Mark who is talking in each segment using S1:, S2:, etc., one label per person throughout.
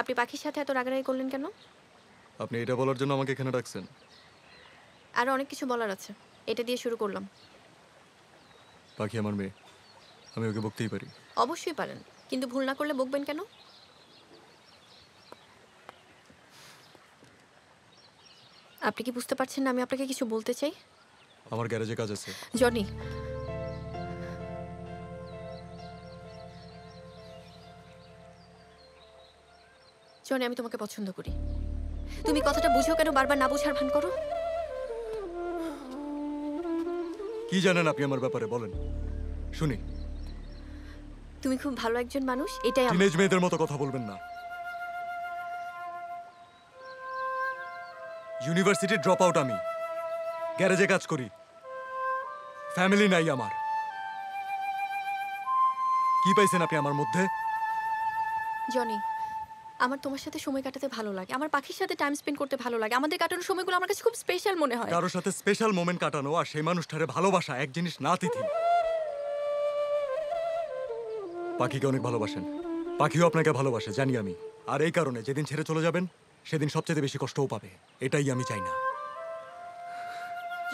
S1: আপনি পাখির সাথে এত রাগারাগি করলেন কেন?
S2: আপনি এটা বলার জন্য আমাকে এখানে ডাকছেন?
S1: আরো অনেক কিছু বলার আছে, এটা দিয়ে শুরু করলাম।
S2: পাখি আমার মেয়ে, আমি ওকে বকতেই পারি।
S1: অবশ্যই পারেন, কিন্তু ভুল না করলে বকবেন কেন? আপনি কি বুঝতে পারছেন না আমি আপনাকে কিছু বলতে চাই?
S2: আমার গ্যারেজে কাজ আছে।
S1: জনি, জনি আমি তোমাকে পছন্দ করি। তুমি কথাটা বুঝো কেন বারবার না বোঝার ভান করো?
S2: কি জানেন আপনি আমার ব্যাপারে, বলেন শুনি।
S1: তুমি খুব ভালো একজন মানুষ, এটাই আমার।
S2: টিনেজ মেয়েদের মতো কথা বলবেন না। ইউনিভার্সিটি ড্রপ আউট আমি, গ্যারেজে কাজ করি, ফ্যামিলি নাই আমার। কি পাইছেন আপনি আমার মধ্যে?
S1: জনি, আমার তোমার সাথে সময় কাটাতে ভালো লাগে, আমার পাখির সাথে টাইম স্পেন্ড করতে ভালো লাগে, আমাদের কাটানোর সময়গুলো আমার কাছে খুব স্পেশাল মনে হয়।
S2: কারোর সাথে স্পেশাল মোমেন্ট কাটানো আর সেই মানুষটারে ভালোবাসা এক জিনিস না, তিথি। পাখিকে অনেক ভালোবাসেন, পাখিও আপনাকে ভালোবাসে জানি আমি। আর এই কারণে যেদিন ছেড়ে চলে যাবেন সেদিন সবচেয়ে বেশি কষ্টও পাবে, এটাই আমি চাই না।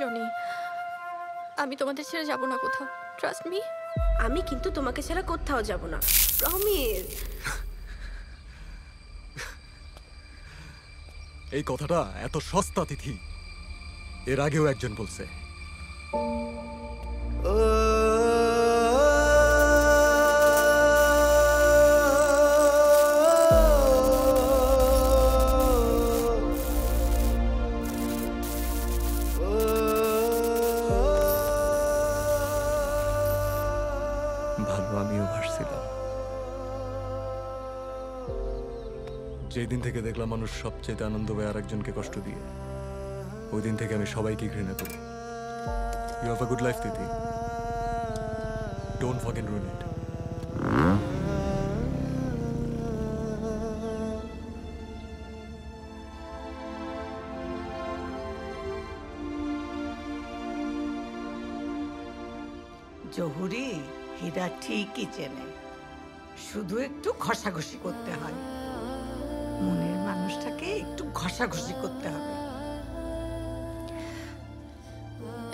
S1: জনি, আমি তোমাদের ছেড়ে যাব না কোথাও, ট্রাস্ট মি।
S3: আমি কিন্তু তোমাকে ছাড়া কোথাও যাব না, প্রমিস।
S2: এই কথাটা এত সস্তা, তিথি, এর আগেও একজন বলছে। ভালো আমিও ভাসছিলাম। যেদিন থেকে দেখলাম মানুষ সবচেয়ে আনন্দ পায় আর একজনকে কষ্ট দিয়ে, ওই দিন থেকে আমি সবাইকে ঘৃণা করি। You have a good life, Tithi. Don't fucking ruin it.
S4: জহুরি হীরা ঠিকই চেনে, শুধু একটু ঘষাঘষি করতে হয়। মনের মানুষটাকে একটু ঘষাঘষি করতে হবে।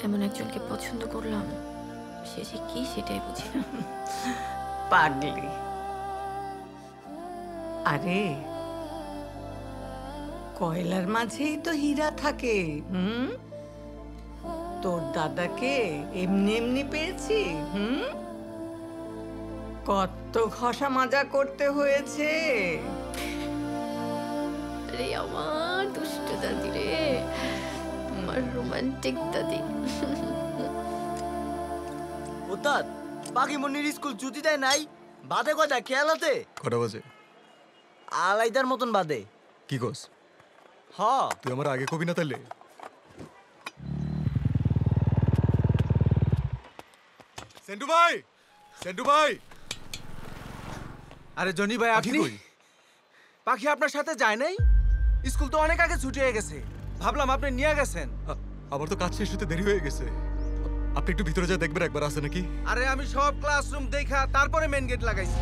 S1: এমন একজনকে পছন্দ করলাম, সে যে কি সেটাই বুঝি না।
S4: পাগলি। আরে কয়লার মাঝেই তো হীরা থাকে। তোর দাদাকে এমনি এমনি পেয়েছি। কত ঘষা মাজা করতে হয়েছে।
S1: আরে আমার দুষ্ট দাদি রে, আমার রোমান্টিক দাদি।
S5: ওস্তাদ, পাখি মনির স্কুল ছুটি দেয় নাই? বাদে কয়টা খেয়াল আছে?
S2: কটা বাজে?
S5: আলাইদার মতন বাদে।
S2: কি কস?
S5: হ,
S2: তুই আমার আগে কবি না তাইলে? সেন্টু ভাই, সেন্টু ভাই।
S6: আরে জনি ভাই, আপনি? পাখি আপনার সাথে যায় নাই? স্কুল তো অনেক আগে ছুটি হয়ে গেছে, ভাবলাম আপনি নিয়ে গেছেন।
S2: আমার তো কাজ শেষ হতে দেরি হয়ে গেছে, আপনি একটু ভিতরে যা দেখবেন একবার, আছে নাকি?
S6: আরে আমি সব ক্লাসরুম দেখা তারপরে মেন গেট লাগাইছি।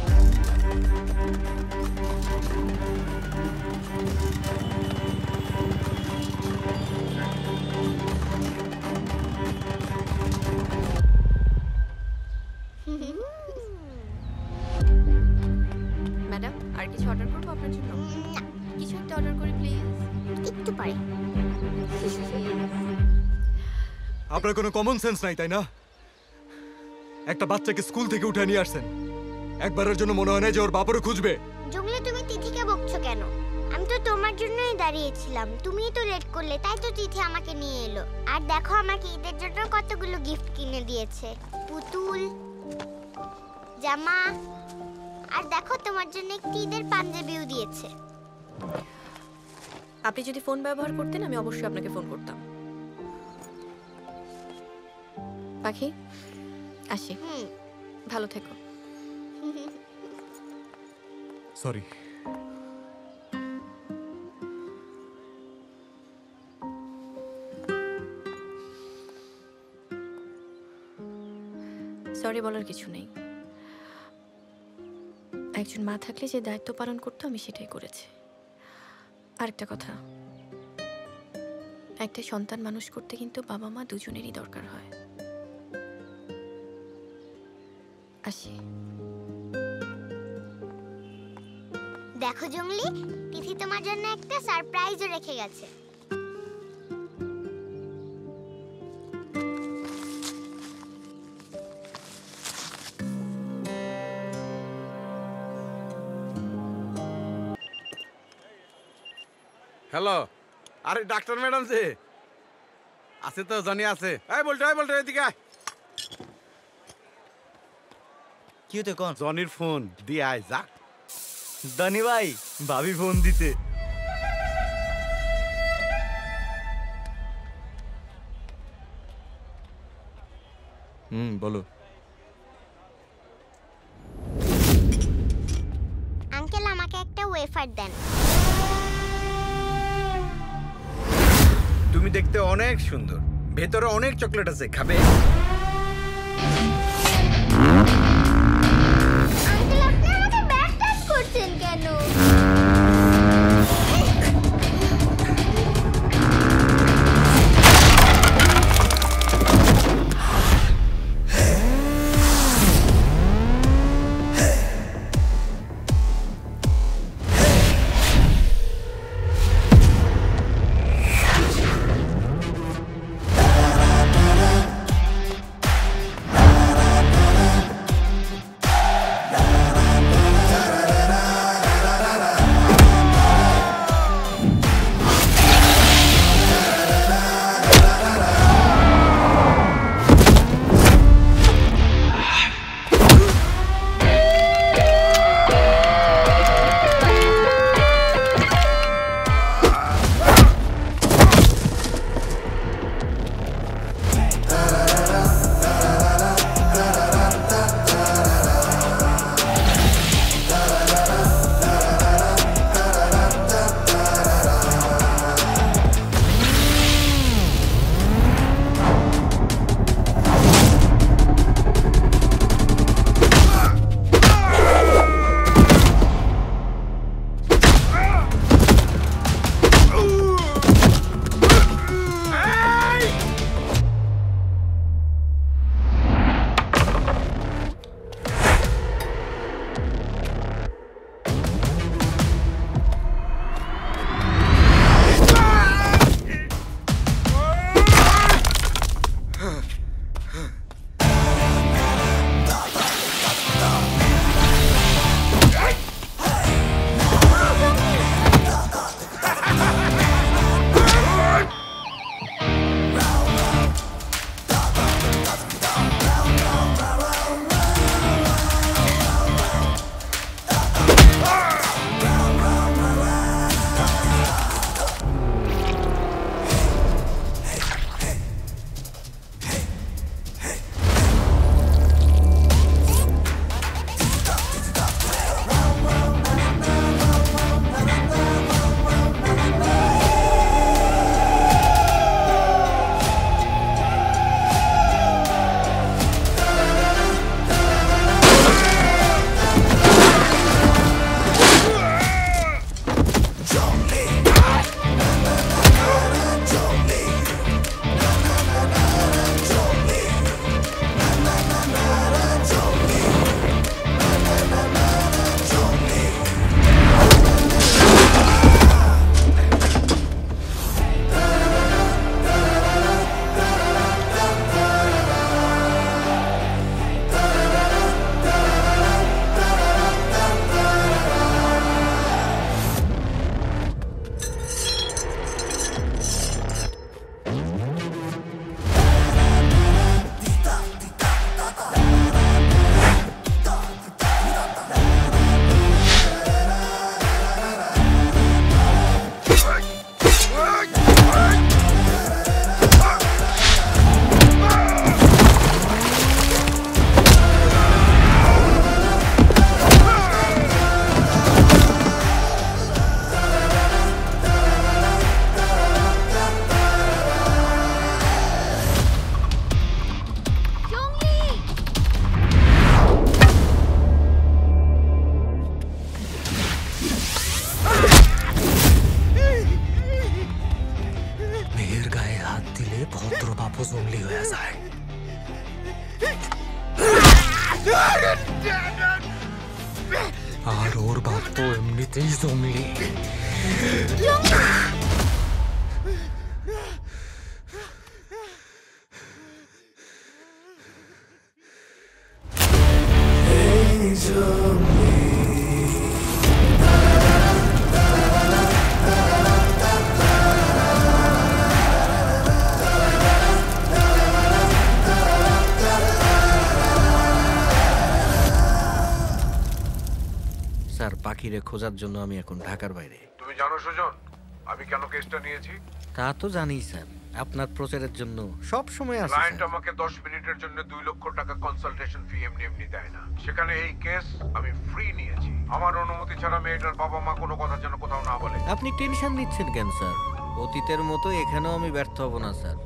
S1: ম্যাডাম, আর কিছু অর্ডার করবো আপনার জন্য? কিছু একটা অর্ডার করি প্লিজ।
S7: একটু পারি।
S2: আপনার কোনো কমন সেন্স নাই, তাই না? একটা বাচ্চাকে স্কুল থেকে উঠে নিয়ে আসছেন, একবারের জন্য মনে হয় না যে ওর বাপরে খুঁজবে?
S7: জঙ্গলে তুমি তিথিকে বকছো কেন? আমি তো তোমার জন্যই দাঁড়িয়েছিলাম, তুমিই তো লেট করলে, তাই তো তিথি আমাকে নিয়ে এলো। আর দেখো আমাকে ঈদের জন্য কতগুলো গিফট কিনে দিয়েছে, পুতুল, জামা, আর দেখো তোমার জন্য একটি ঈদের পাঞ্জাবিও দিয়েছে।
S1: আপনি যদি ফোন ব্যবহার করতেন আমি অবশ্যই আপনাকে ফোন করতাম। পাখি, আসি। ভালো থেকো।
S2: সরি।
S1: সরি বলার কিছু নেই, একজন মা থাকলে যে দায়িত্ব পালন করতো আমি সেটাই করেছি। আরেকটা কথা, একটা সন্তান মানুষ করতে কিন্তু বাবা মা দুজনেরই দরকার হয়। আসি।
S7: দেখো জঙ্গলি, তিথি তোমার জন্য একটা সারপ্রাইজও রেখে গেছে।
S8: হ্যালো, আরে ডাক্তার ম্যাডাম যে আছে তো, জনি আছে। এই বলতো এদিকে আয়।
S5: কি হতে কোন
S8: জনির ফোন দিয়ে আয় যা।
S5: ধনী ভাই, ভাবি ফোন দিতে।
S2: বলো।
S7: আঙ্কেল, আমাকে একটা ওয়েফার দেন।
S8: তুমি দেখতে অনেক সুন্দর, ভেতরে অনেক চকলেট আছে, খাবে?
S7: আঙ্কেল, আপনি আমাকে ব্যাড টাচ করছেন কেন?
S2: আর ওর বাপ তো এমনিতেই জঙ্গলি।
S9: স্যার পাখিরে খোঁজার জন্য আমি এখন ঢাকার বাইরে।
S10: তুমি জানো সুজন আমি কেন কেসটা নিয়েছি?
S9: তা তো জানি স্যার, আপনার প্রচারের জন্য সব সময় আছে
S10: ক্লায়েন্ট
S9: স্যার।
S10: আমাকে 10 মিনিটের জন্য 2 লক্ষ টাকা কনসালটেশন ফি এমনি দেয় না। সেখানে এই কেস আমি ফ্রি নিয়েছি। আমার অনুমতি ছাড়া মেয়েটার বাবা মা কোনো কথা যেন কোথাও না বলে।
S9: আপনি টেনশন নিচ্ছেন কেন স্যার? অতীতের মতো এখানেও আমি ব্যর্থ হব না স্যার।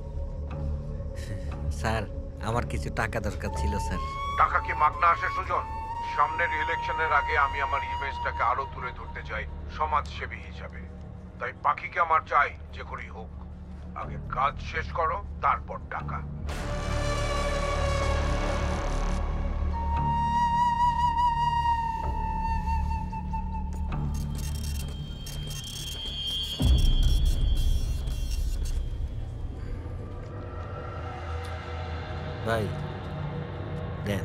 S9: স্যার আমার কিছু টাকা দরকার ছিল স্যার।
S10: টাকা কি মাগনা আসে সুজন? সামনের ইলেকশনের আগে আমি আমার ইমেজটাকে আরো তুলে ধরতে চাই সমাজসেবী হিসাবে। তাই পাখিকে আমার চাই যে করেই হোক। আগে কাজ শেষ করো, তারপর টাকা।
S9: ভাই দেন।